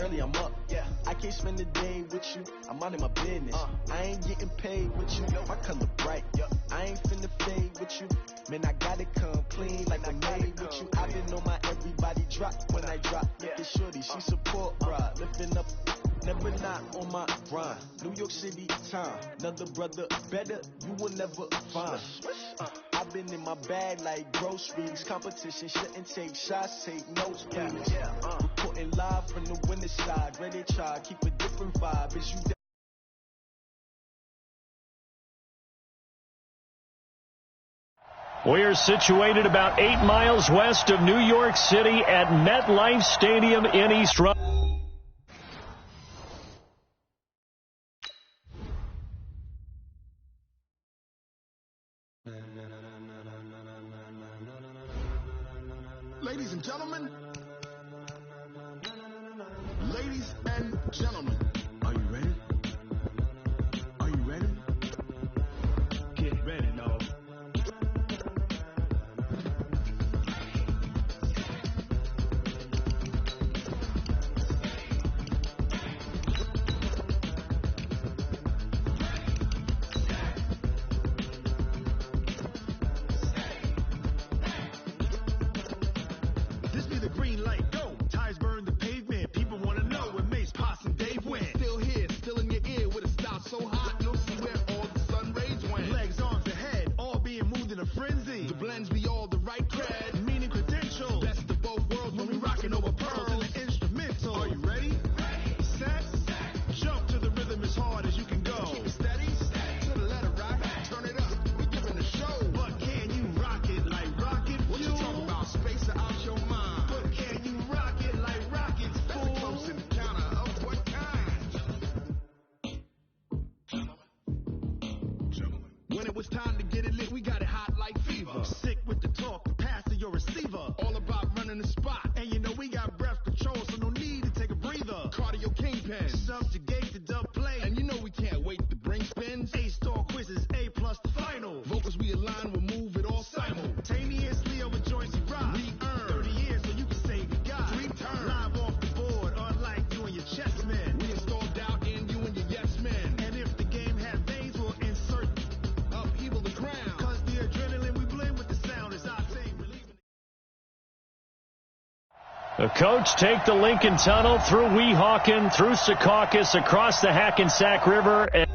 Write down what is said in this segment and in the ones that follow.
early, I'm up. Yeah, I can't spend the day with you. I'm out of my business. I ain't getting paid with you. My color bright. I ain't finna fade with you. Man, I gotta come clean like I made with you. I've been on my everybody drop when I drop. Look at shorty, she support, bruh. Lifting up, never not on my grind. New York City time, another brother better, you will never find. I've been in my bag like groceries. Competition shouldn't take shots, take notes, please. Reporting live from the winter side. Ready to try, keep a different vibe. Is you We're situated about 8 miles west of New York City at MetLife Stadium in East Rutherford. Ladies and gentlemen, ladies and gentlemen, are you ready? Are you ready? Get ready, no. This be the green light, go. Tires burn the pavement. People want to know where Mace, Potts, and Dave went. Still here, still in your ear with a style so hot, you'll see where all the sun rays went. Legs, arms, and head, all being moved in a frenzy. The blends be all the right cred, meaning credential. Best of both worlds when we rockin' over pearls in the instrumental. Are you ready? Set, jump to the rhythm as hard as you can go. Keep it steady, to the letter rock, turn it up. We giving a show, but can you rock it like rocket? What you talking about? Space or out your mind? But can you rock it like rockets? That's a close encounter of what kind? When it was time to get it lit, we got it hot like fever. Sick with the talk, pass to your receiver. All about running the spot, and you know we got breath control, so no need to take a breather. Cardio kingpin, subjugate the dub play, and you know we can't wait to bring spins. A-star quizzes, A+ the final. Vocals we align, we'll move it all simultaneously over joints you rock. We earn 30 years so you can say we got 3 turns. Live off the board, unlike you and your chess men. We install doubt in you and your yes men. And if the game has veins, we'll insert upheaval the crown. Cause the adrenaline we blend with the sound is our thing. Relieving The coach take the Lincoln Tunnel through Weehawken, through Secaucus, across the Hackensack River. And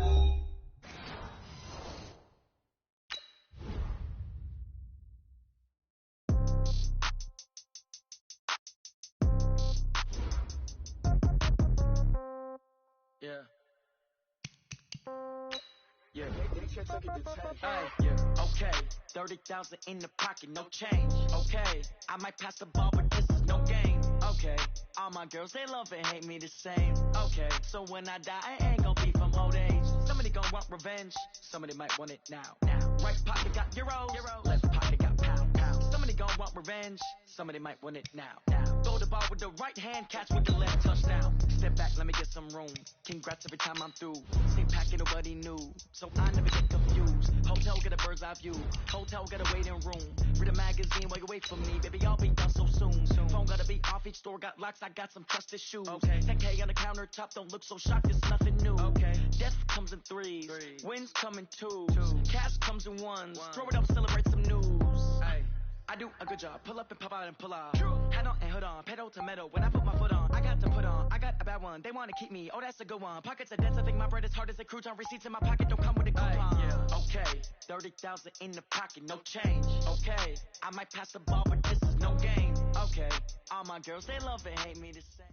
Okay, 30,000 in the pocket, no change. Okay, I might pass the ball, but this is no game. Okay, all my girls, they love and hate me the same. Okay, so when I die, I ain't gonna be from old age. Somebody gonna want revenge, somebody might want it now. Right pocket got euros, left pocket got pound. Somebody gonna want revenge, somebody might want it now. Throw the ball with the right hand, catch with the left touchdown. Step back, let me get some room. Congrats every time I'm through. Same packet, nobody knew, so I never get confused. Hotel get a bird's eye view. Hotel got a waiting room. Read a magazine while you wait for me, baby. I'll be done so soon. Phone gotta be off. Each store got locks. I got some trusted shoes. Okay. 10K on the countertop. Don't look so shocked. It's nothing new. Okay. Death comes in threes. Wins come in twos. Cash comes in ones. Throw it up, celebrate some news. Ay. I do a good job. Pull up and pop out and pull off. Head on and hood on. Pedal to metal. When I put my foot on, I got to put on. I got a bad one. They want to keep me. Oh, that's a good one. Pockets are dense. I think my bread is hard as a crouton. Receipts in my pocket don't come with a coupon. Okay. 30,000 in the pocket. No change. Okay. I might pass the ball, but this is no game. Okay. All my girls, they love and hate me the same.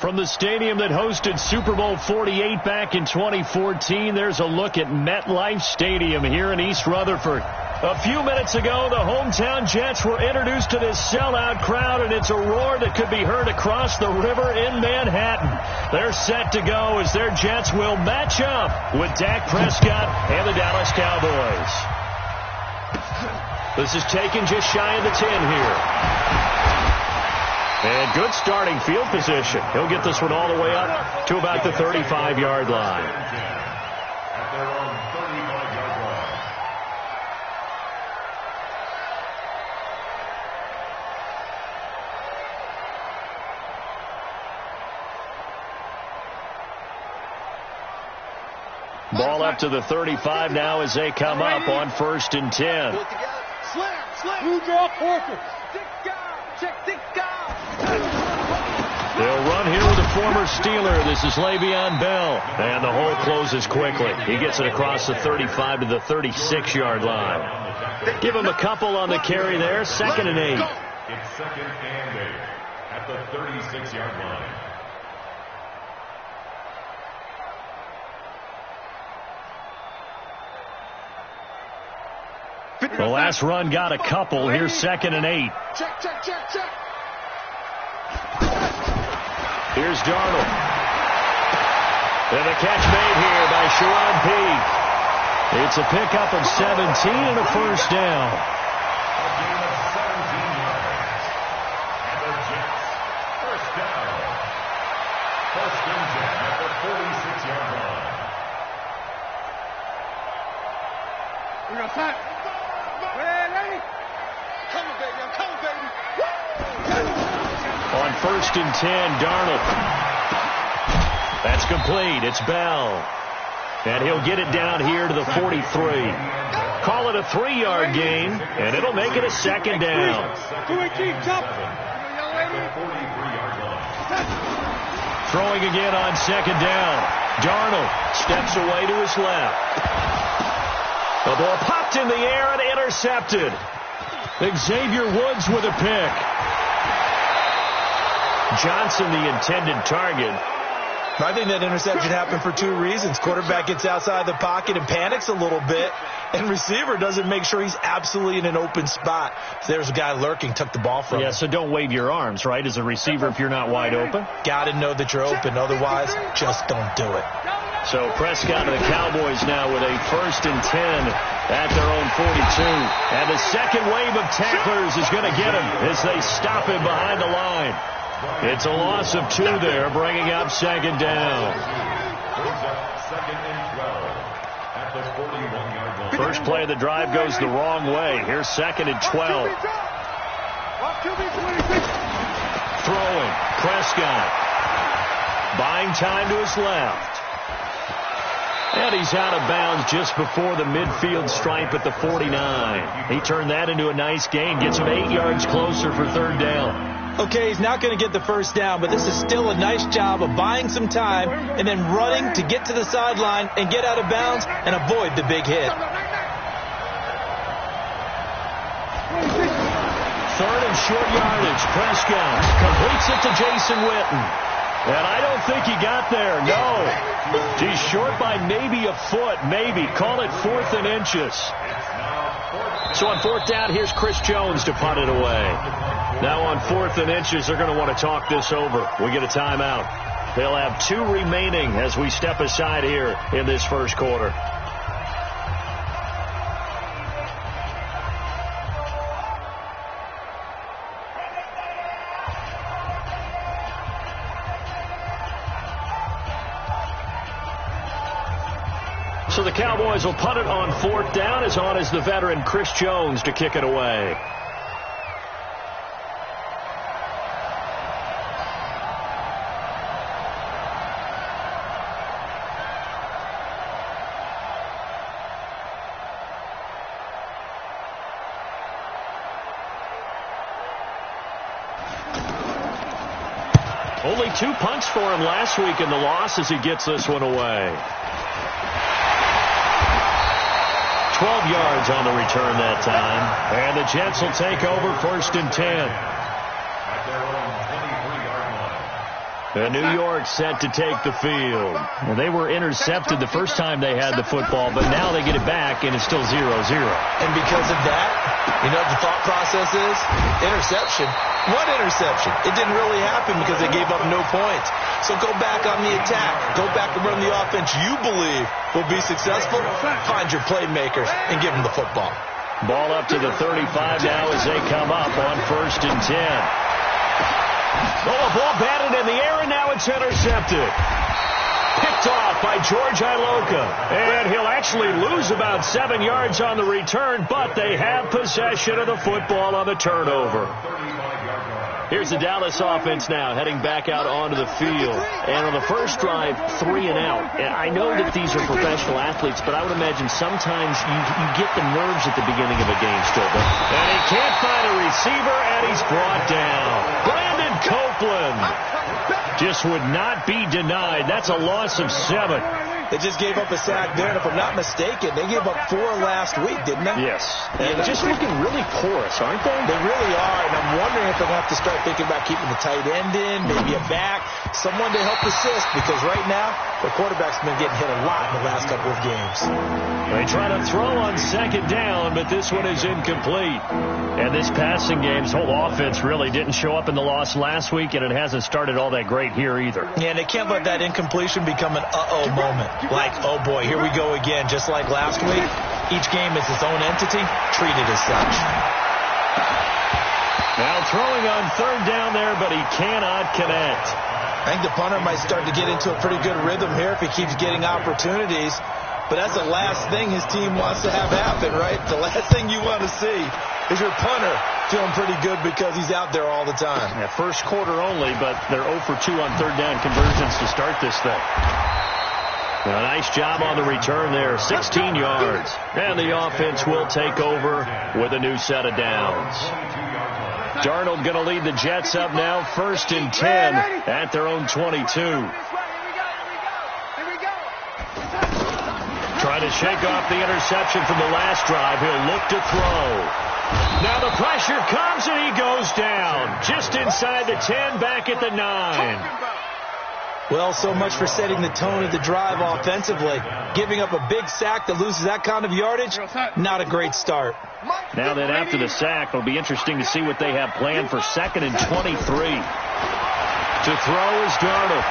from the stadium that hosted Super Bowl 48 back in 2014, there's a look at MetLife Stadium here in East Rutherford. A few minutes ago, the hometown Jets were introduced to this sellout crowd, and it's a roar that could be heard across the river in Manhattan. They're set to go as their Jets will match up with Dak Prescott and the Dallas Cowboys. This is taken just shy of the 10 here. And good starting field position. He'll get this one all the way up to about the 35-yard line. At their own 35-yard line. Ball up to the 35 now as they come up on 1st and 10. They'll run here with a former Steeler. This is Le'Veon Bell. And the hole closes quickly. He gets it across the 35 to the 36-yard line. Give him a couple on the carry there. 2nd and 8. It's 2nd and 8 at the 36-yard line. The last run got a couple. Here's 2nd and 8. Check. Here's Darnold. And the catch made here by Sharon P. It's a pickup of 17 and a first down. A gain of 17 yards. And the Jets, first down. 1st and 10 at the 46-yard line. We got time. Come on, baby. I'm coming, baby. On 1st and 10, Darnold. That's complete. It's Bell. And he'll get it down here to the 43. Call it a 3-yard gain, and it'll make it a 2nd down. Throwing again on 2nd down. Darnold steps away to his left. The ball popped in the air and intercepted. Xavier Woods with a pick. Johnson, the intended target. I think that interception happened for 2 reasons. Quarterback gets outside the pocket and panics a little bit, and receiver doesn't make sure he's absolutely in an open spot. There's a guy lurking, took the ball from him. Yeah, so don't wave your arms, right, as a receiver if you're not wide open? Got to know that you're open. Otherwise, just don't do it. So Prescott and the Cowboys now with a 1st and 10 at their own 42. And the second wave of tacklers is going to get him as they stop him behind the line. It's a loss of 2 there, bringing up 2nd down. 2nd and 12 at the 41-yard line. First play of the drive goes the wrong way. Here's 2nd and 12. Throwing. Prescott. Buying time to his left. And he's out of bounds just before the midfield stripe at the 49. He turned that into a nice gain. Gets him 8 yards closer for 3rd down. Okay, he's not going to get the first down, but this is still a nice job of buying some time and then running to get to the sideline and get out of bounds and avoid the big hit. 3rd and short yardage. Prescott completes it to Jason Witten. And I don't think he got there. No. He's short by maybe a foot. Maybe. Call it 4th and inches. So on 4th down, here's Chris Jones to punt it away. Now on 4th and inches, they're going to want to talk this over. We get a timeout. They'll have 2 remaining as we step aside here in this first quarter. So the Cowboys will punt it on 4th down. As on is the veteran Chris Jones to kick it away. Only 2 punts for him last week in the loss as he gets this one away. 12 yards on the return that time. And the Jets will take over 1st and 10. At their own 23-yard line. New York set to take the field. And they were intercepted the first time they had the football, but now they get it back, and it's still 0-0. And because of that, you know what the thought process is? Interception. What interception? It didn't really happen because they gave up no points. So go back on the attack. Go back and run the offense you believe will be successful. Find your playmakers and give them the football. Ball up to the 35 now as they come up on 1st and 10. Oh, a ball batted in the air, and now it's intercepted. Picked off by George Iloka. And he'll actually lose about 7 yards on the return, but they have possession of the football on the turnover. Here's the Dallas offense now heading back out onto the field. And on the first drive, 3 and out. And I know that these are professional athletes, but I would imagine sometimes you get the nerves at the beginning of a game still. And he can't find a receiver, and he's brought down. Brandon Copeland just would not be denied. That's a loss of 7. They just gave up a sack there, and if I'm not mistaken, they gave up 4 last week, didn't they? Yes. And just looking really porous, aren't they? They really are, and I'm wondering if they're going to have to start thinking about keeping the tight end in, maybe a back, someone to help assist, because right now, the quarterback's been getting hit a lot in the last couple of games. They try to throw on second down, but this one is incomplete. And this passing game's whole offense really didn't show up in the loss last week, and it hasn't started all that great here either. Yeah, and they can't let that incompletion become an uh-oh moment. Like, oh boy, here we go again. Just like last week, each game is its own entity, treated as such. Now throwing on third down there, but he cannot connect. I think the punter might start to get into a pretty good rhythm here if he keeps getting opportunities. But that's the last thing his team wants to have happen, right? The last thing you want to see is your punter feeling pretty good because he's out there all the time. Yeah, first quarter only, but they're 0 for 2 on third down conversions to start this thing. A nice job on the return there, 16 yards. And the offense will take over with a new set of downs. Darnold going to lead the Jets up now, 1st and 10 at their own 22. Trying to shake off the interception from the last drive. He'll look to throw. Now the pressure comes and he goes down. Just inside the 10, back at the 9. Well, so much for setting the tone of the drive offensively. Giving up a big sack that loses that kind of yardage, not a great start. Now then, after the sack, it'll be interesting to see what they have planned for 2nd and 23. To throw is Darnold.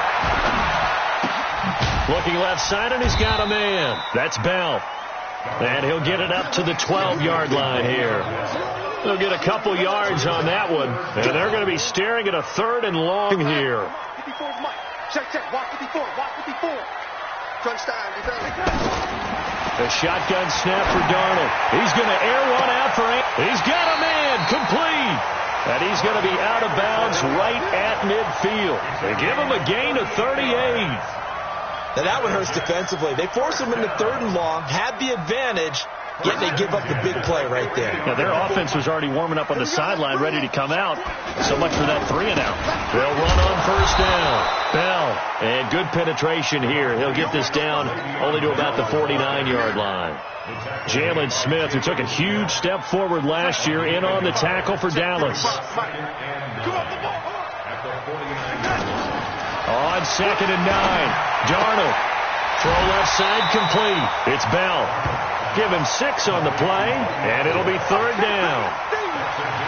Looking left side, and he's got a man. That's Bell. And he'll get it up to the 12-yard line here. They'll get a couple yards on that one. And they're going to be staring at a 3rd and long here. Check, walk 54, walk 54. Crunch time, The shotgun snap for Darnold. He's going to air one out for him. He's got a man, complete. And he's going to be out of bounds right at midfield. They give him a gain of 38. Now that one hurts defensively. They force him into 3rd and long, had the advantage, yet they give up the big play right there. Yeah, their offense was already warming up on the sideline, ready to come out. So much for that 3 and out. They'll run on 1st down. Bell, and good penetration here. He'll get this down only to about the 49-yard line. Jalen Smith, who took a huge step forward last year, in on the tackle for Dallas. On 2nd and 9, Darnold. Throw left side, complete. It's Bell. Give him 6 on the play, and it'll be 3rd down.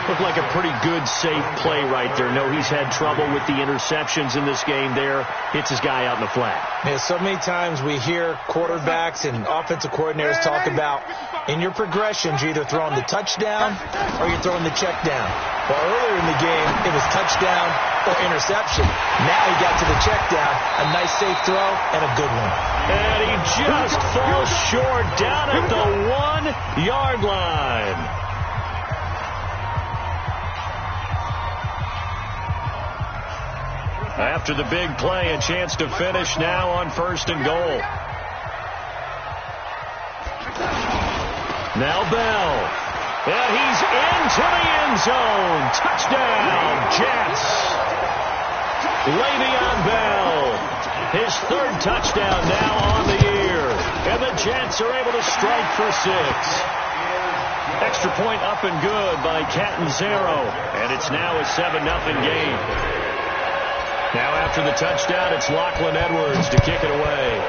Looked like a pretty good, safe play right there. No, he's had trouble with the interceptions in this game there. Hits his guy out in the flat. Yeah, so many times we hear quarterbacks and offensive coordinators talk about, in your progressions, you're either throwing the touchdown or you're throwing the check down. Well, earlier in the game, it was touchdown or interception. Now he got to the check down, a nice safe throw, and a good one. And he just falls short down at the 1-yard line. After the big play, a chance to finish now on 1st and goal. Now Bell. And he's into the end zone. Touchdown, Jets. Le'Veon Bell. His 3rd touchdown now on the year. And the Jets are able to strike for 6. Extra point up and good by Catanzaro. And it's now a 7-0 game. Now after the touchdown, it's Lachlan Edwards to kick it away.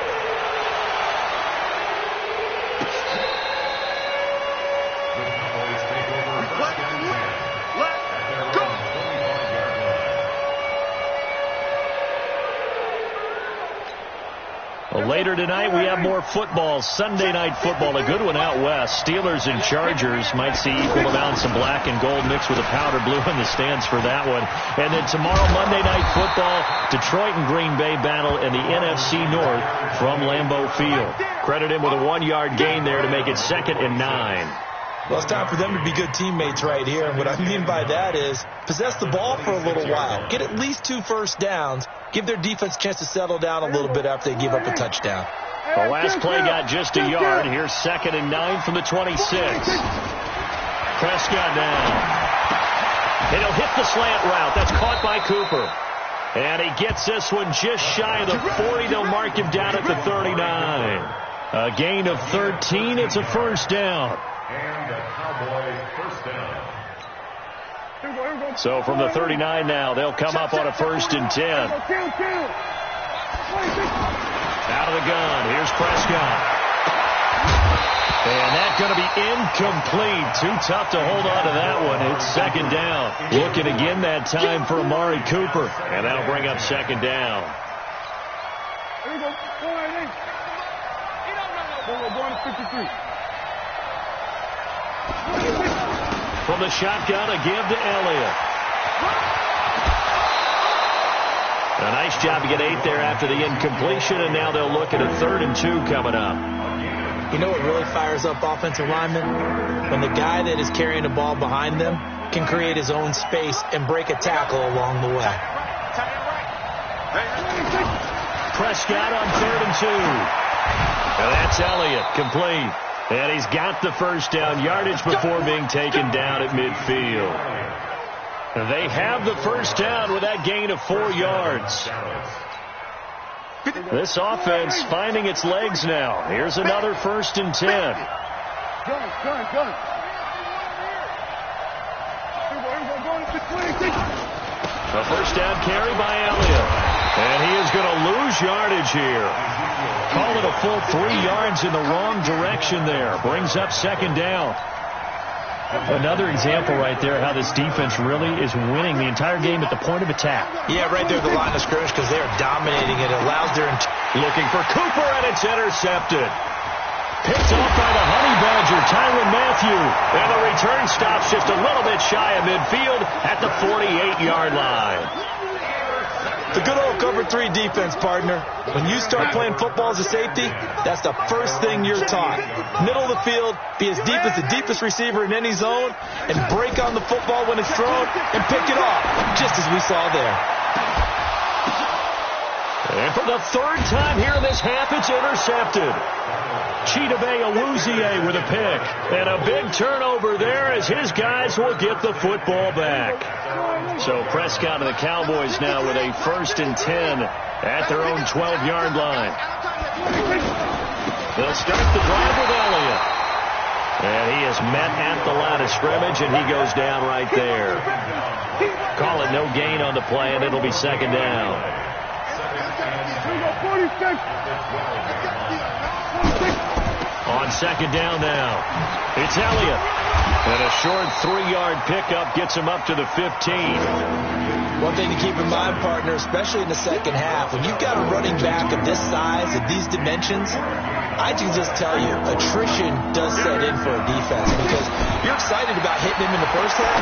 Well, later tonight, we have more football. Sunday night football, a good one out west. Steelers and Chargers might see equal amounts of black and gold mixed with a powder blue in the stands for that one. And then tomorrow, Monday night football, Detroit and Green Bay battle in the NFC North from Lambeau Field. Credit him with a 1-yard gain there to make it 2nd and 9. Well, it's time for them to be good teammates right here. And what I mean by that is possess the ball for a little while. Get at least 2 first downs. Give their defense a chance to settle down a little bit after they give up a touchdown. The last play got just a yard. Here's 2nd and 9 from the 26. Prescott now. And he'll hit the slant route. That's caught by Cooper. And he gets this one just shy of the 40. They'll mark him down at the 39. A gain of 13. It's a first down. And the Cowboys first down. So from the 39 now, they'll come up on a 1st and 10. Out of the gun. Here's Prescott. And that's going to be incomplete. Too tough to hold on to that one. It's 2nd down. Looking again that time for Amari Cooper. And that'll bring up 2nd down. Here we go. Going to 53. From the shotgun, a give to Elliott. A nice job to get 8 there after the incompletion, and now they'll look at a 3rd and 2 coming up. You know what really fires up offensive linemen? When the guy that is carrying the ball behind them can create his own space and break a tackle along the way. Prescott on 3rd and 2. And that's Elliott, complete. And he's got the first down yardage before being taken down at midfield. They have the first down with that gain of 4 yards. This offense finding its legs now. Here's another 1st and 10. Gun. A first down carry by Elliott. And he is going to lose yardage here. Call it a full 3 yards in the wrong direction there. Brings up 2nd down. Another example right there how this defense really is winning the entire game at the point of attack. Yeah, right there at the line of scrimmage because they are dominating it. It allows their... Looking for Cooper, and it's intercepted. Picked off by the Honey Badger, Tyrann Mathieu. And the return stops just a little bit shy of midfield at the 48-yard line. The good old cover 3 defense, partner. When you start playing football as a safety, that's the first thing you're taught. Middle of the field, be as deep as the deepest receiver in any zone, and break on the football when it's thrown and pick it off, just as we saw there. And for the 3rd time here in this half, it's intercepted. Chidobe Awuzie with a pick. And a big turnover there as his guys will get the football back. So Prescott and the Cowboys now with a 1st and 10 at their own 12-yard line. They'll start the drive with Elliott. And he is met at the line of scrimmage, and he goes down right there. Call it no gain on the play, and it'll be 2nd down. On 2nd down now, it's Elliott. And a short 3-yard pickup gets him up to the 15. One thing to keep in mind, partner, especially in the second half, when you've got a running back of this size, of these dimensions, I can just tell you, attrition does set in for a defense because you're excited about hitting him in the first half.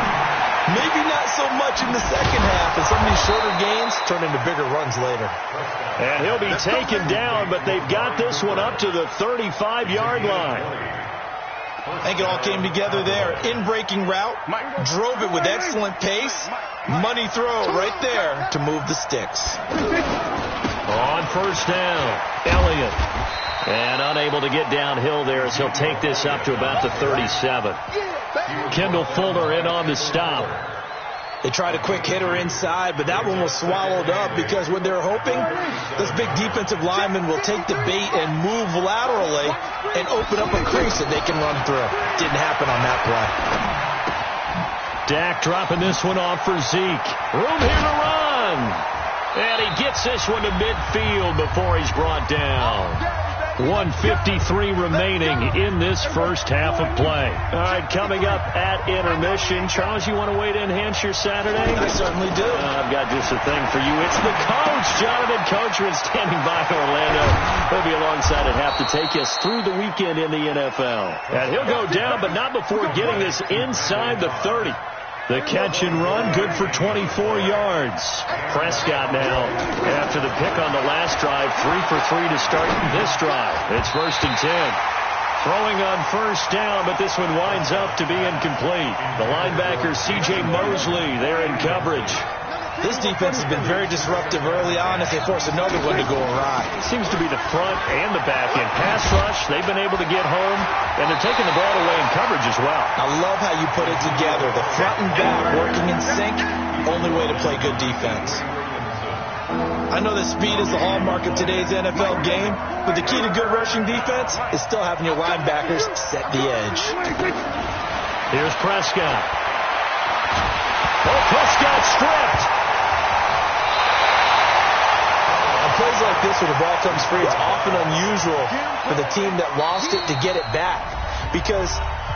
Maybe not so much in the second half, and some of these shorter gains turn into bigger runs later. And he'll be taken down, but they've got this one up to the 35-yard line. I think it all came together there. In-breaking route, drove it with excellent pace. Money throw right there to move the sticks. On 1st down, Elliott. And unable to get downhill there as he'll take this up to about the 37. Kendall Fuller in on the stop. They tried a quick hitter inside, but that one was swallowed up because what they're hoping, this big defensive lineman will take the bait and move laterally and open up a crease that they can run through. Didn't happen on that play. Dak dropping this one off for Zeke. Room here to run. And he gets this one to midfield before he's brought down. 1:53 remaining in this first half of play. All right, coming up at intermission. Charles, you want to wait to enhance your Saturday? I certainly do. I've got just a thing for you. It's the coach, Jonathan Coachman, standing by in Orlando. He'll be alongside at half to take us through the weekend in the NFL. And he'll go down, but not before getting this inside the 30. The catch and run, good for 24 yards. Prescott now, after the pick on the last drive, 3 for 3 to start this drive. It's 1st and 10. Throwing on first down, but this one winds up to be incomplete. The linebacker, C.J. Mosley, there in coverage. This defense has been very disruptive early on as they force another one to go awry. Seems to be the front and the back end. Pass rush, they've been able to get home, and they're taking the ball away in coverage as well. I love how you put it together. The front and back working in sync, only way to play good defense. I know that speed is the hallmark of today's NFL game, but the key to good rushing defense is still having your linebackers set the edge. Here's Prescott. Oh, Prescott stripped. On plays like this where the ball comes free, it's often unusual for the team that lost it to get it back, because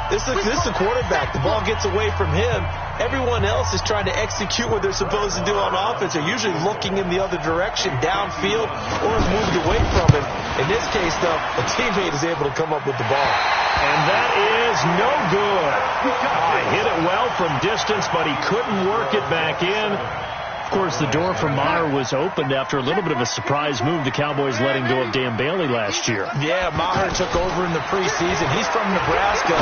this is the quarterback. The ball gets away from him. Everyone else is trying to execute what they're supposed to do on offense. They're usually looking in the other direction, downfield, or have moved away from him. In this case, though, a teammate is able to come up with the ball. And that is no good. He hit it well from distance, but he couldn't work it back in. Of course, the door for Maher was opened after a little bit of a surprise move. The Cowboys letting go of Dan Bailey last year. Yeah, Maher took over in the preseason. He's from Nebraska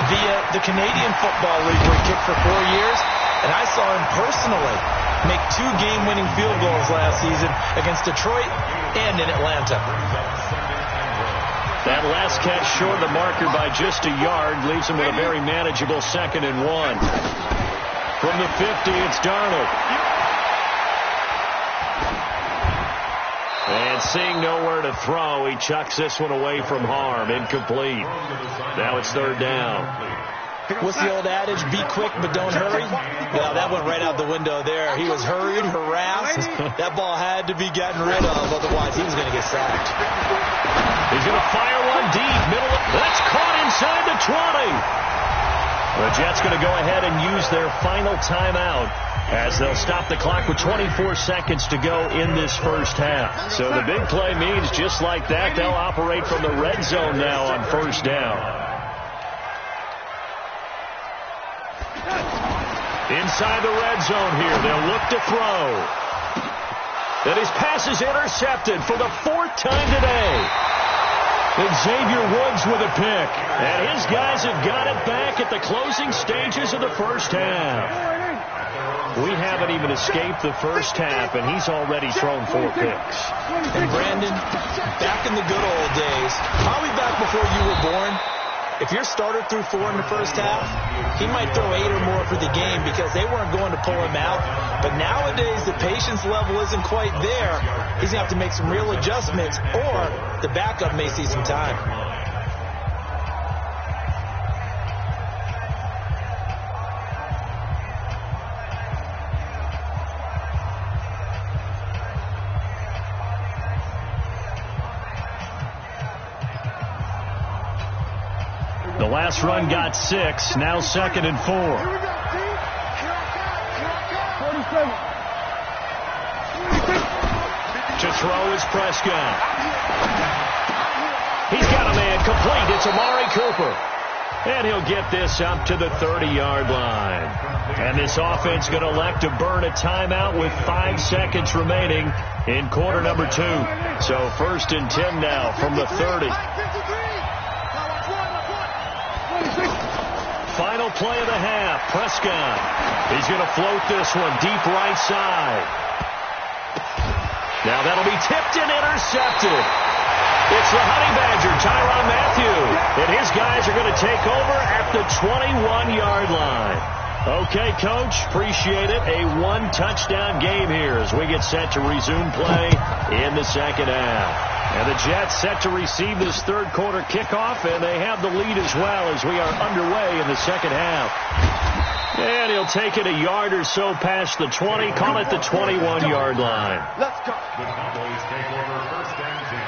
via the Canadian Football League, where he kicked for 4 years. And I saw him personally make 2 game-winning field goals last season against Detroit and in Atlanta. That last catch short of the marker by just a yard leaves him with a very manageable 2nd and 1. From the 50, it's Darnold. And seeing nowhere to throw, he chucks this one away from harm. Incomplete. Now it's 3rd down. What's the old adage? Be quick, but don't hurry. Well, that went right out the window there. He was hurried, harassed. That ball had to be gotten rid of, otherwise he was going to get sacked. He's going to fire one deep. That's caught inside the 20. The Jets going to go ahead and use their final timeout, as they'll stop the clock with 24 seconds to go in this first half. So the big play means just like that, they'll operate from the red zone now on first down. Inside the red zone here, they'll look to throw. And his pass is intercepted for the 4th time today. Xavier Woods with a pick. And his guys have got it back at the closing stages of the first half. We haven't even escaped the first half, and he's already thrown 4 picks. And Brandon, back in the good old days, probably back before you were born, if your starter threw 4 in the first half, he might throw 8 or more for the game because they weren't going to pull him out. But nowadays, the patience level isn't quite there. He's going to have to make some real adjustments, or the backup may see some time. The last run got 6, now 2nd and 4. To throw is Prescott. He's got a man complete. It's Amari Cooper. And he'll get this up to the 30-yard line. And this offense going to elect to burn a timeout with 5 seconds remaining in quarter number 2. So 1st and 10 now from the 30. Final play of the half. Prescott. He's going to float this one deep right side. Now that'll be tipped and intercepted. It's the Honey Badger, Tyrann Mathieu. And his guys are going to take over at the 21-yard line. Okay, Coach, appreciate it. A 1-touchdown game here as we get set to resume play in the second half. And the Jets set to receive this 3rd quarter kickoff, and they have the lead as well as we are underway in the second half. And he'll take it a yard or so past the 20, call it the 21-yard line. Let's go. The Cowboys take over 1st and 10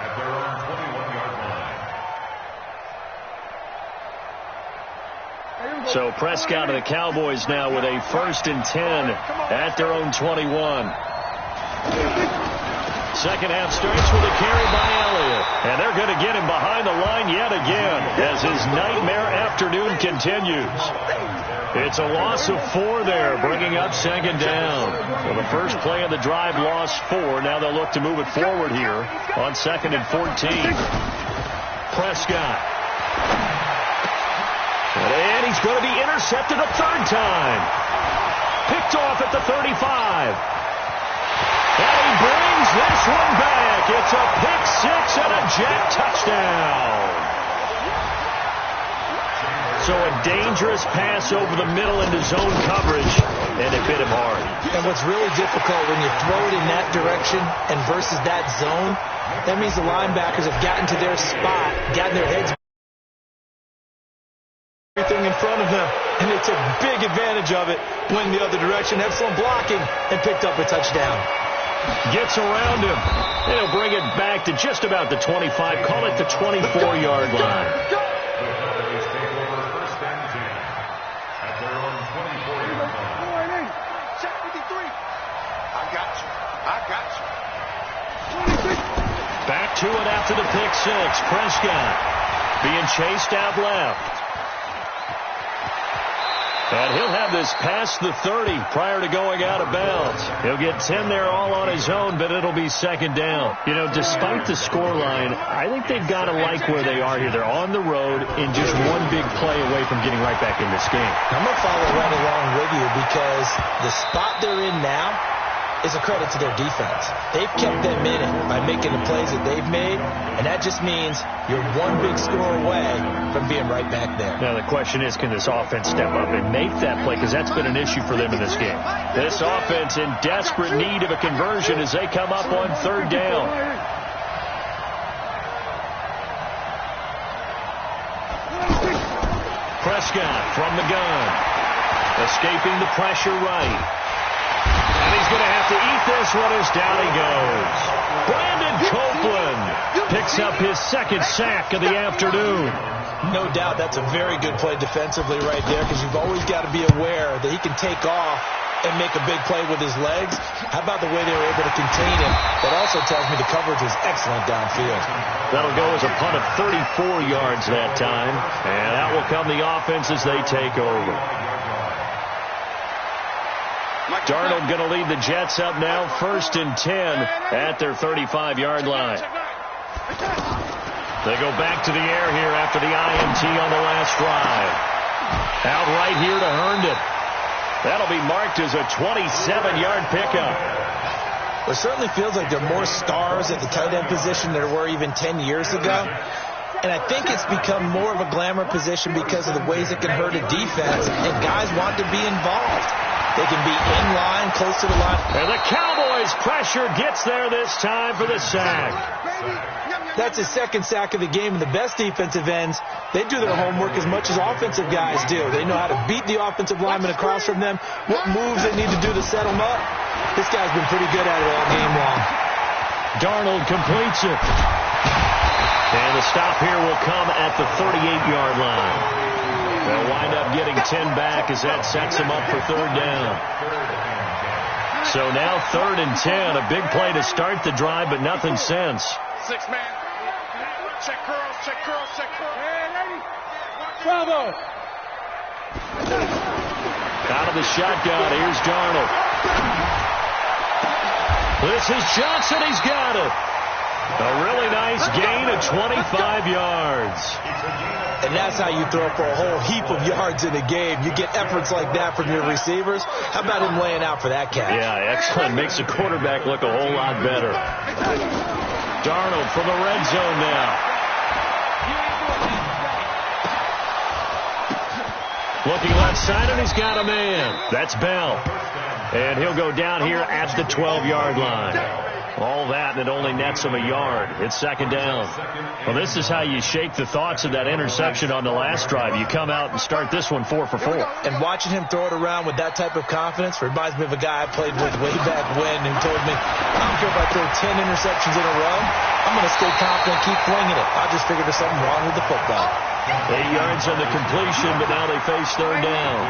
at their own 21-yard line. So Prescott and the Cowboys now with a 1st and 10 at their own 21. Second half starts with a carry by Elliott. And they're going to get him behind the line yet again as his nightmare afternoon continues. It's a loss of 4 there, bringing up 2nd down. Well, the first play of the drive lost 4. Now they'll look to move it forward here on 2nd and 14. Prescott. And he's going to be intercepted a third time. Picked off at the 35. And he brings this one back. It's a pick six and a Jet touchdown. So a dangerous pass over the middle into zone coverage, and it hit him hard. And what's really difficult when you throw it in that direction and versus that zone, that means the linebackers have gotten to their spot, gotten their heads everything in front of them, and they took big advantage of it, went the other direction, excellent blocking, and picked up a touchdown. Gets around him. He'll bring it back to just about the 25, call it the 24-yard line. Back to it after the pick six. Prescott being chased out left. And he'll have this past the 30 prior to going out of bounds. He'll get 10 there all on his own, but it'll be second down. You know, despite the scoreline, I think they've got to like where they are here. They're on the road and just one big play away from getting right back in this game. I'm going to follow right along with you because the spot they're in now is a credit to their defense. They've kept them in it by making the plays that they've made, and that just means you're one big score away from being right back there. Now the question is, can this offense step up and make that play? Because that's been an issue for them in this game. This offense in desperate need of a conversion as they come up on third down. Prescott from the gun. Escaping the pressure right. And he's going to have to eat this one as down he goes. Brandon Copeland picks up his second sack of the afternoon. No doubt that's a very good play defensively right there because you've always got to be aware that he can take off and make a big play with his legs. How about the way they were able to contain him? That also tells me the coverage was excellent downfield. That'll go as a punt of 34 yards that time. And out will come the offense as they take over. Darnold going to lead the Jets up now, 1st and 10 at their 35-yard line. They go back to the air here after the INT on the last drive. Out right here to Herndon. That'll be marked as a 27-yard pickup. Well, it certainly feels like there are more stars at the tight end position than there were even 10 years ago. And I think it's become more of a glamour position because of the ways it can hurt a defense, and guys want to be involved. They can be in line, close to the line. And the Cowboys pressure gets there this time for the sack. That's his second sack of the game, and the best defensive ends, they do their homework as much as offensive guys do. They know how to beat the offensive lineman across from them, what moves they need to do to set them up. This guy's been pretty good at it all game long. Darnold completes it. And the stop here will come at the 38-yard line. They'll wind up getting 10 back as that sets them up for third down. So now 3rd and 10, a big play to start the drive, but nothing since. 6-man. Check curls, check curls, check curls. Bravo. Out of the shotgun, here's Darnold. This is Johnson, he's got it. A really nice gain of 25 yards. And that's how you throw for a whole heap of yards in a game. You get efforts like that from your receivers. How about him laying out for that catch? Yeah, excellent. Makes the quarterback look a whole lot better. Darnold from the red zone now. Looking left side, and he's got a man. That's Bell. And he'll go down here at the 12-yard line. All that, and it only nets him a yard. It's second down. Well, this is how you shake the thoughts of that interception on the last drive. You come out and start this one 4 for 4. And watching him throw it around with that type of confidence reminds me of a guy I played with way back when who told me, I don't care if I throw 10 interceptions in a row, I'm going to stay confident, keep flinging it. I just figured there's something wrong with the football. 8 yards on the completion, but now they face third down.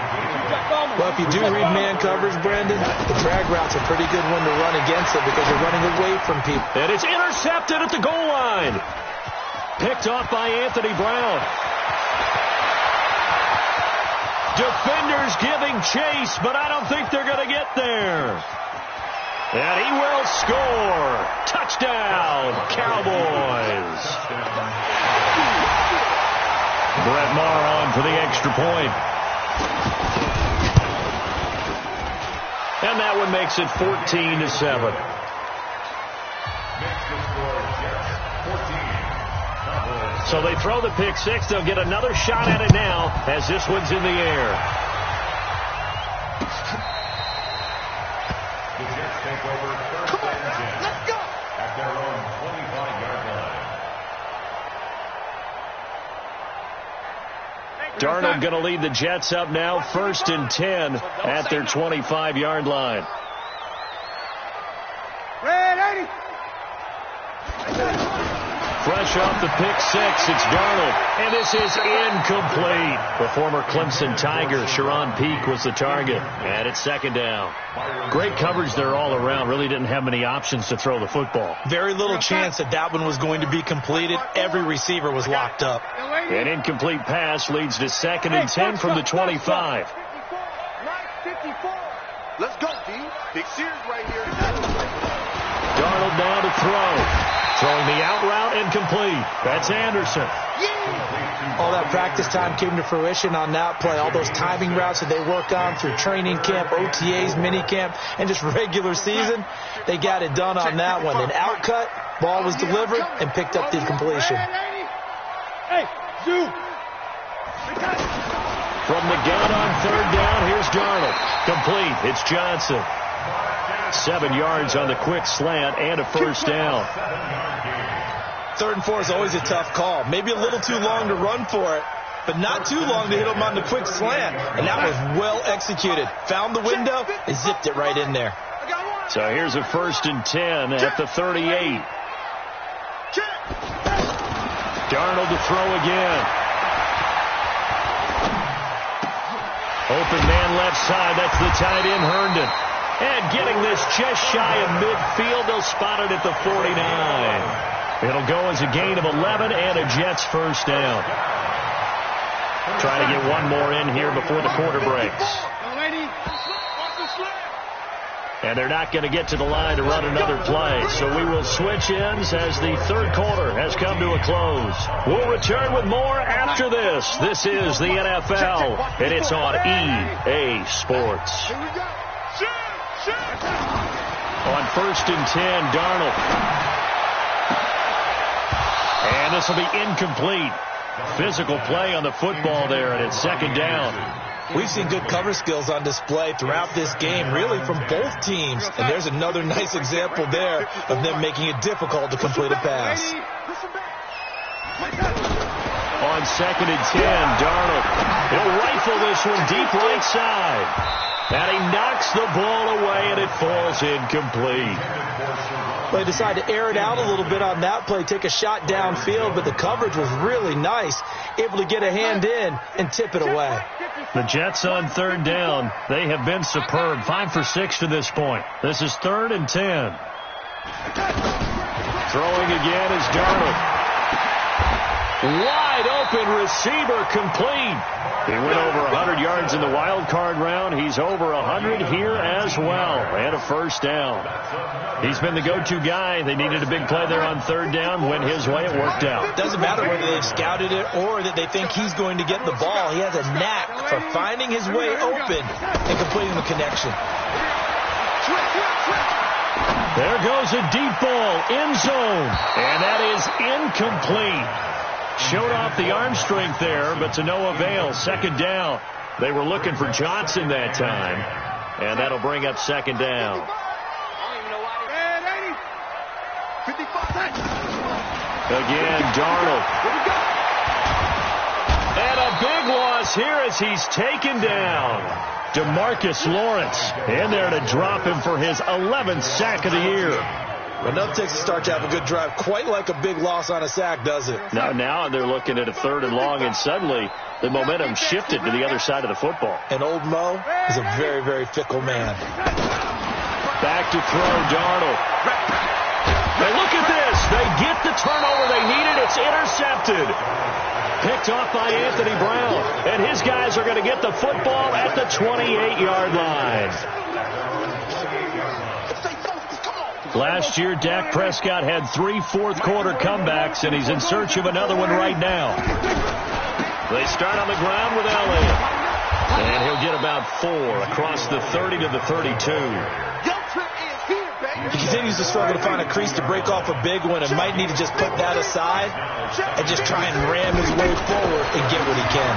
Well, if you do read man coverage, Brandon, the drag route's a pretty good one to run against it because you're running away from people. And it's intercepted at the goal line. Picked off by Anthony Brown. Defenders giving chase, but I don't think they're going to get there. And he will score. Touchdown, Cowboys. Brett Maher on for the extra point. And that one makes it 14-7. So they throw the pick six. They'll get another shot at it now as this one's in the air. The Jets take over first and 10 Let's go. at their own 25-yard line. Darnold going to lead the Jets up now, first and 10 at their 25-yard line. Red 80. Fresh off the pick six, it's Darnold, and this is incomplete. The former Clemson Tiger, Sharon Peake, was the target, and it's second down. Great coverage there all around. Really didn't have many options to throw the football. Very little chance that one was going to be completed. Every receiver was locked up. An incomplete pass leads to second and 10 from the 25. 54. Let's go, D. Big Sears right here. Darnold now to throw. Throwing the out route incomplete. That's Anderson. All that practice time came to fruition on that play. All those timing routes that they worked on through training camp, OTAs, minicamp, and just regular season, they got it done on that one. An out cut, ball was delivered, and picked up the completion. Hey, Zoo. From the gun on third down, here's Darnold. Complete. It's Johnson. 7 yards on the quick slant and a first down. 3rd and 4 is always a tough call. Maybe a little too long to run for it, but not too long to hit him on the quick slant. And that was well executed. Found the window and zipped it right in there. So here's a first and 10 at the 38. Darnold to throw again. Open man left side. That's the tight end, Herndon. And getting this just shy of midfield, they'll spot it at the 49. It'll go as a gain of 11 and a Jets first down. Trying to get one more in here before the quarter breaks. And they're not going to get to the line to run another play. So we will switch ends as the third quarter has come to a close. We'll return with more after this. This is the NFL, and it's on EA Sports. On first and 10, Darnold. And this will be incomplete. Physical play on the football there, and it's second down. We've seen good cover skills on display throughout this game, really from both teams. And there's another nice example there of them making it difficult to complete a pass. On second and 10, Darnold. He'll rifle this one deep right side. And he knocks the ball away, and it falls incomplete. They decided to air it out a little bit on that play, take a shot downfield, but the coverage was really nice, able to get a hand in and tip it away. The Jets on third down. They have been superb. 5 for 6 to this point. This is 3rd and 10. Throwing again is Darnold. Wide open receiver, complete. He went over 100 yards in the wild card round. He's over 100 here as well. And a first down. He's been the go-to guy. They needed a big play there on third down. Went his way. It worked out. Doesn't matter whether they've scouted it or that they think he's going to get the ball. He has a knack for finding his way open and completing the connection. There goes a deep ball, end zone. And that is incomplete. Showed off the arm strength there, but to no avail. Second down. They were looking for Johnson that time. And that'll bring up second down. Again, Darnold. And a big loss here as he's taken down. DeMarcus Lawrence in there to drop him for his 11th sack of the year. Enough takes a start to have a good drive. Quite like a big loss on a sack, does it? Now they're looking at a 3rd and long, and suddenly the momentum shifted to the other side of the football. And old Mo is a very, very fickle man. Back to throw, Darnold. And look at this. They get the turnover they needed. It's intercepted. Picked off by Anthony Brown. And his guys are going to get the football at the 28-yard line. Last year, Dak Prescott had 3 fourth-quarter comebacks, and he's in search of another one right now. They start on the ground with Elliott. And he'll get about 4 across the 30 to the 32. He continues to struggle to find a crease to break off a big one and might need to just put that aside and just try and ram his way forward and get what he can.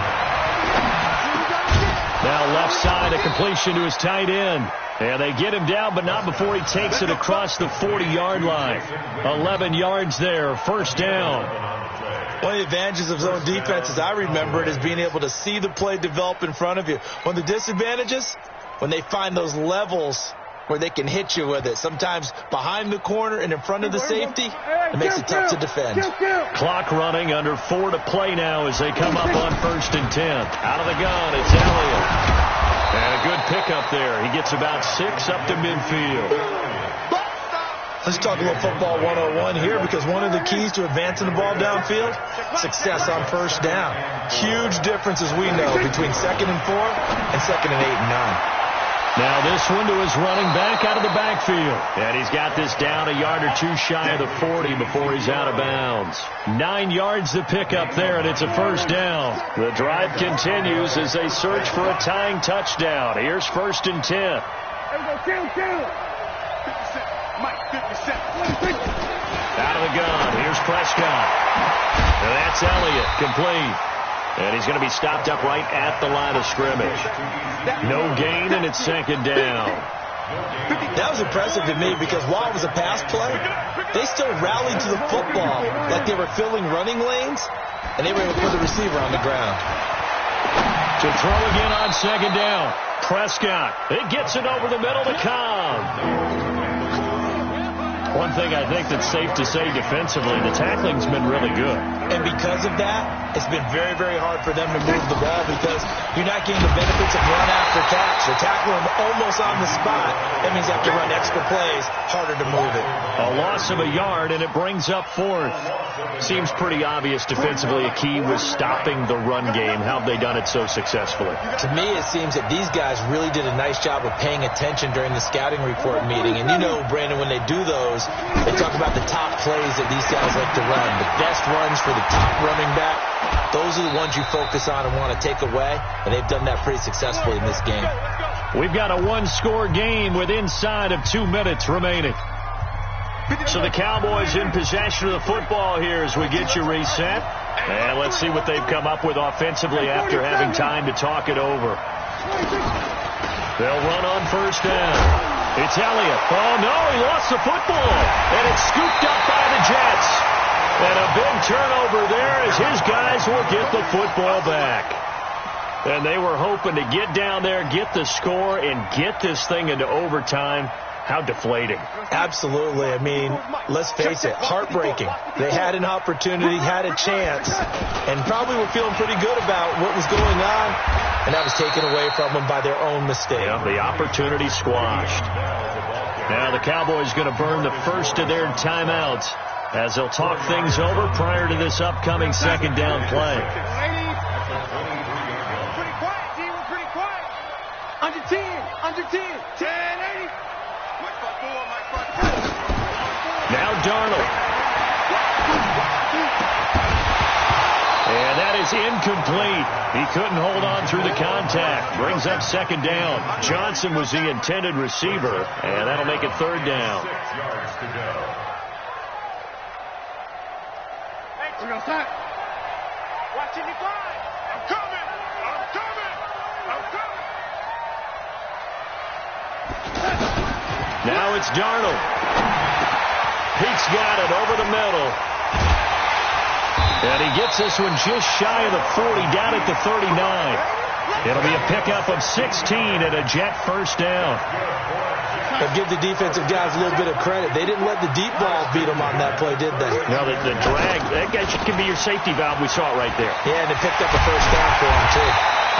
Now left side, a completion to his tight end. And they get him down, but not before he takes it across the 40-yard line. 11 yards there, first down. One of the advantages of zone defense, as I remember it, is being able to see the play develop in front of you. One of the disadvantages, when they find those levels where they can hit you with it. Sometimes behind the corner and in front of the safety, it makes it tough to defend. Clock running, under 4 to play now as they come up on 1st and 10. Out of the gun, it's Elliott. And a good pickup there. He gets about 6 up to midfield. Let's talk a little football 101 here, because one of the keys to advancing the ball downfield, success on first down. Huge difference, as we know, between 2nd and 4 and 2nd and 8 and 9. Now this one to his running back out of the backfield. And he's got this down a yard or 2 shy of the 40 before he's out of bounds. 9 yards to pick up there, and it's a first down. The drive continues as they search for a tying touchdown. Here's 1st and 10. Out of the gun. Here's Prescott. And that's Elliott, complete. And he's going to be stopped up right at the line of scrimmage. No gain, and it's 2nd down. That was impressive to me, because while it was a pass play, they still rallied to the football like they were filling running lanes, and they were able to put the receiver on the ground. To throw again on 2nd down. Prescott. It gets it over the middle to Cobb. One thing I think that's safe to say defensively, the tackling's been really good. And because of that, it's been very, very hard for them to move the ball, because you're not getting the benefits of run after catch. They're tackling them almost on the spot. That means they have to run extra plays, harder to move it. A loss of a yard, and it brings up 4th. Seems pretty obvious defensively a key was stopping the run game. How have they done it so successfully? To me, it seems that these guys really did a nice job of paying attention during the scouting report meeting. And you know, Brandon, when they do those, they talk about the top plays that these guys like to run. The best runs for the top running back, those are the ones you focus on and want to take away. And they've done that pretty successfully in this game. We've got a 1-score game with inside of 2 minutes remaining. So the Cowboys in possession of the football here as we get you reset. And let's see what they've come up with offensively after having time to talk it over. They'll run on 1st down. It's Elliott. Oh, no, he lost the football. And it's scooped up by the Jets. And a big turnover there as his guys will get the football back. And they were hoping to get down there, get the score, and get this thing into overtime. How deflating. Absolutely. I mean, let's face it, heartbreaking. They had an opportunity, had a chance, and probably were feeling pretty good about what was going on, and that was taken away from them by their own mistake. Yeah, the opportunity squashed. Now the Cowboys going to burn the first of their timeouts as they'll talk things over prior to this upcoming 2nd down play. Pretty quiet, team. We're pretty quiet. Under 10. 10-80. Now Darnold. And that is incomplete. He couldn't hold on through the contact. Brings up 2nd down. Johnson was the intended receiver, and that'll make it 3rd down. 6 yards to go. We're going to start. Watching me fly. I'm coming. Now it's Darnold. Pete's got it over the middle. And he gets this one just shy of the 40, down at the 39. It'll be a pickup of 16 and a Jet first down. But give the defensive guys a little bit of credit. They didn't let the deep ball beat them on that play, did they? No, the drag, that guy can be your safety valve. We saw it right there. Yeah, and they picked up a first down for him, too.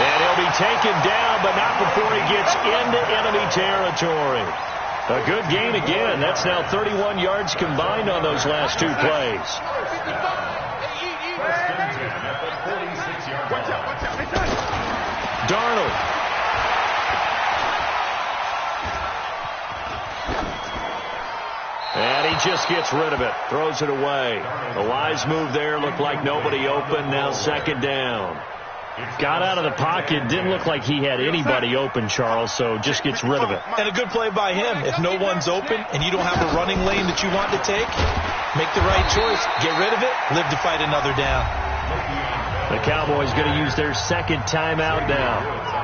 And he'll be taken down, but not before he gets into enemy territory. A good gain again. That's now 31 yards combined on those last 2 plays. Darnold. And he just gets rid of it. Throws it away. The wise move there. Looked like nobody open. Now second down. Got out of the pocket. Didn't look like he had anybody open, Charles, so just gets rid of it. And a good play by him. If no one's open and you don't have a running lane that you want to take, make the right choice. Get rid of it. Live to fight another down. The Cowboys going to use their second timeout now,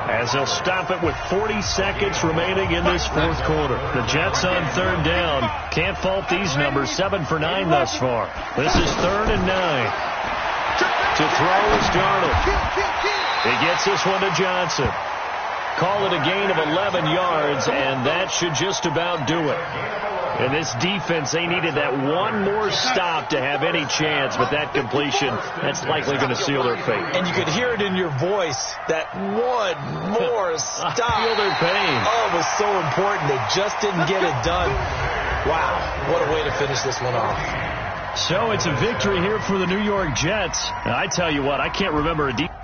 as they'll stop it with 40 seconds remaining in this fourth quarter. The Jets on third down. Can't fault these numbers. 7 for 9 thus far. This is 3rd and 9. To throw is Darnold. He gets this one to Johnson. Call it a gain of 11 yards, and that should just about do it. And this defense, they needed that one more stop to have any chance, but that completion, that's likely going to seal their fate. And you could hear it in your voice, that one more stop. Feel their pain. Oh, it was so important. They just didn't get it done. Wow, what a way to finish this one off. So it's a victory here for the New York Jets. And I tell you what, I can't remember a defense.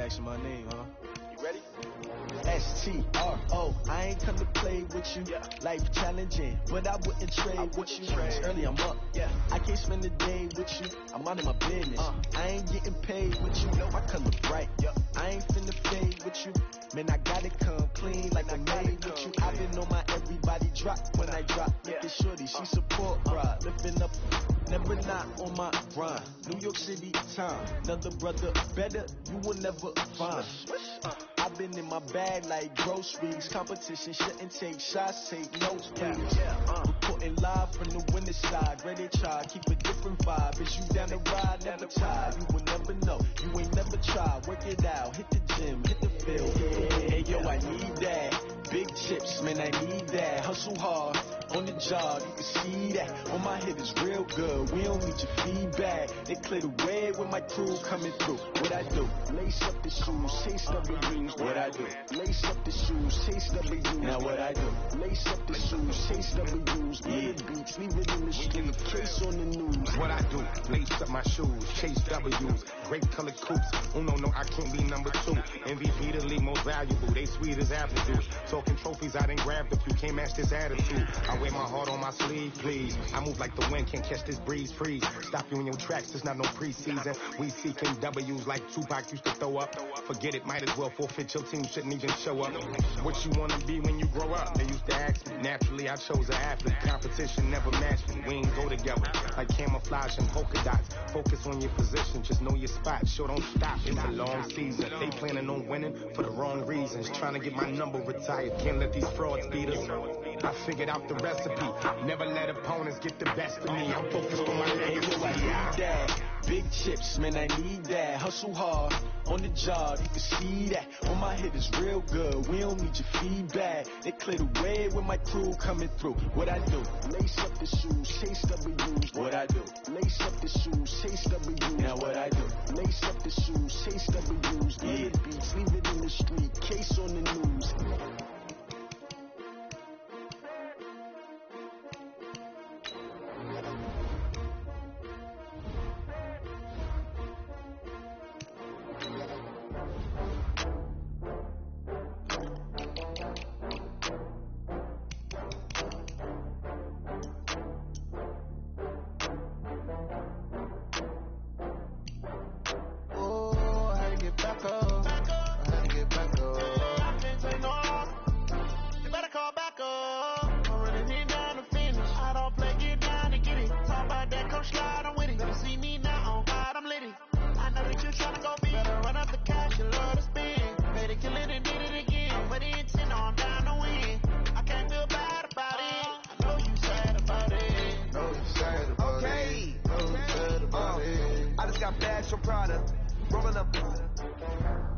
asking my name, huh? You ready? STRO. I ain't come to play with you. Life challenging, but I wouldn't trade with you. It's early, I'm up. I can't spend the day with you. I'm out of my business. I ain't getting paid with you. I color bright. I ain't finna fade with you. Man, I gotta come clean like I made with you. I been on my everybody drop when I drop. Look at shorty, she support ride. Lifting up, never not on my grind. New York City time. Another brother better, you will never find. I've been in my bag like groceries. Competition shouldn't take shots, take notes, please. Reporting live from the winning side. Ready to try, keep a different vibe. Is you down the ride, never tired. You will never know, you ain't never tried. Work it out, hit the gym, hit the field. Hey yo, I need that. Big chips, man, I need that. Hustle hard, on the job, you can see that. On my head is real good, we don't need your feedback. They clear the way with my crew coming through. What I do? Lace up the shoes, chase W's. What I do? Lace up the shoes, chase W's. Now what I do? Lace up the shoes, chase W's. Get the beats, leave it in the street, case on the news. What I do? Lace up my shoes, chase W's. Great colored coupes. Oh no, I can't be number 2. MVP the league most valuable. They sweet as apple juice. Talking trophies, I done grabbed a few. Can't match this attitude. I wear my heart on my sleeve, please. I move like the wind, can't catch this breeze, freeze. Stop you in your tracks, there's not no preseason. We seeking W's like Tupac used to throw up. Forget it, might as well forfeit your team, shouldn't even show up. What you wanna be when you grow up? They used to ask me. Naturally, I chose an athlete. Competition never matched me. We ain't go together like camouflage and polka dots. Focus on your position, just know your spot. Sure, don't stop, it's a long season. They planning on winning for the wrong reasons. Trying to get my number retired, can't let these frauds beat us. I figured out the recipe. Never let opponents get the best of me. I'm focused on my legacy. I need that. Big chips, man, I need that. Hustle hard, on the job, you can see that. On my head is real good, we don't need your feedback. They clear the way with my crew coming through. What I do? Lace up the shoes, chase W's. What I do? Lace up the shoes, chase W's. Now what I do? Lace up the shoes, chase W's. Get the beats, leave it in the street, case on the news.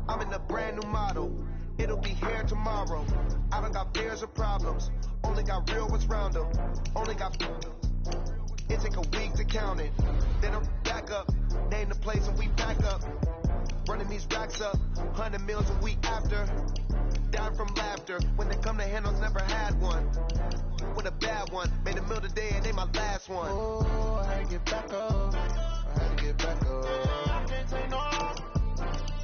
I'm in a brand new model. It'll be here tomorrow. I don't got fears or problems. Only got real ones round them. Only got. It take a week to count it. Then I'm back up. Name the place and we back up. Running these racks up. 100 meals a week after. Down from laughter. When they come to handles, never had one. With a bad one. Made a meal today and they my last one. Oh, I had to get back up. I had to get back up. I can't take no.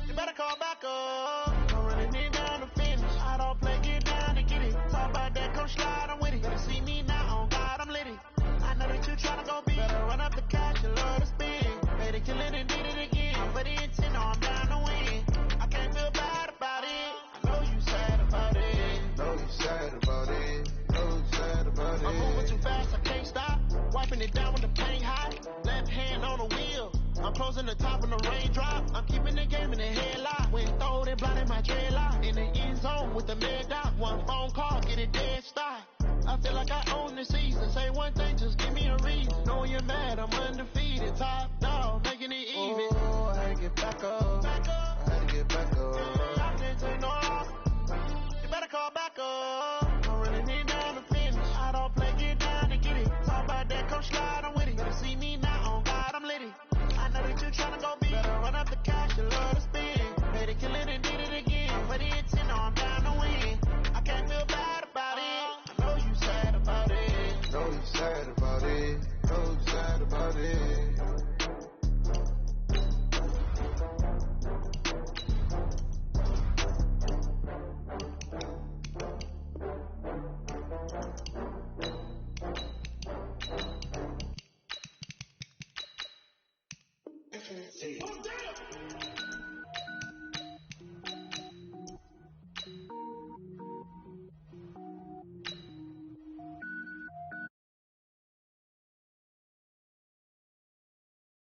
You better call back up. I'm running it down to finish. I don't play, get down to get it. Talk about that, come slide, I'm with it. Better see me now, on God, I'm litty. I know that you tryna go big. Better run up the cash, you love to spin. Made it, kill it, and did it again. But the intent, no, I'm down to win. I can't feel bad about it. I know you sad about it. Know you sad about it. Know you sad about it. I'm moving too fast, I can't stop. Wiping it down with the paint hot. Left hand on the wheel. I'm closing the top when the raindrop. I'm keeping the game in the headlock. When throwed it, blinding my dreadlock. In the end zone with the mad dot. One phone call, get it dead stop. I feel like I own the season. Say one thing, just give me a reason. Knowing you're mad, I'm undefeated. Top dog, making it even. Oh, I had to get back up. Back up. I had to get back up. I can't take no off. You better call back up. I'm running it down to finish. I don't play, get down to get it. Talk about that, come slide, I'm with it. Better see me now, on God, I'm litty. I know that you tryna go big. Better run up the cash, you love to spin. Made it, kill it, and did it again. But the intent, no, I'm down to win. I can't feel bad about it. I know you sad about it. Know you sad about it. Know you sad about it. team.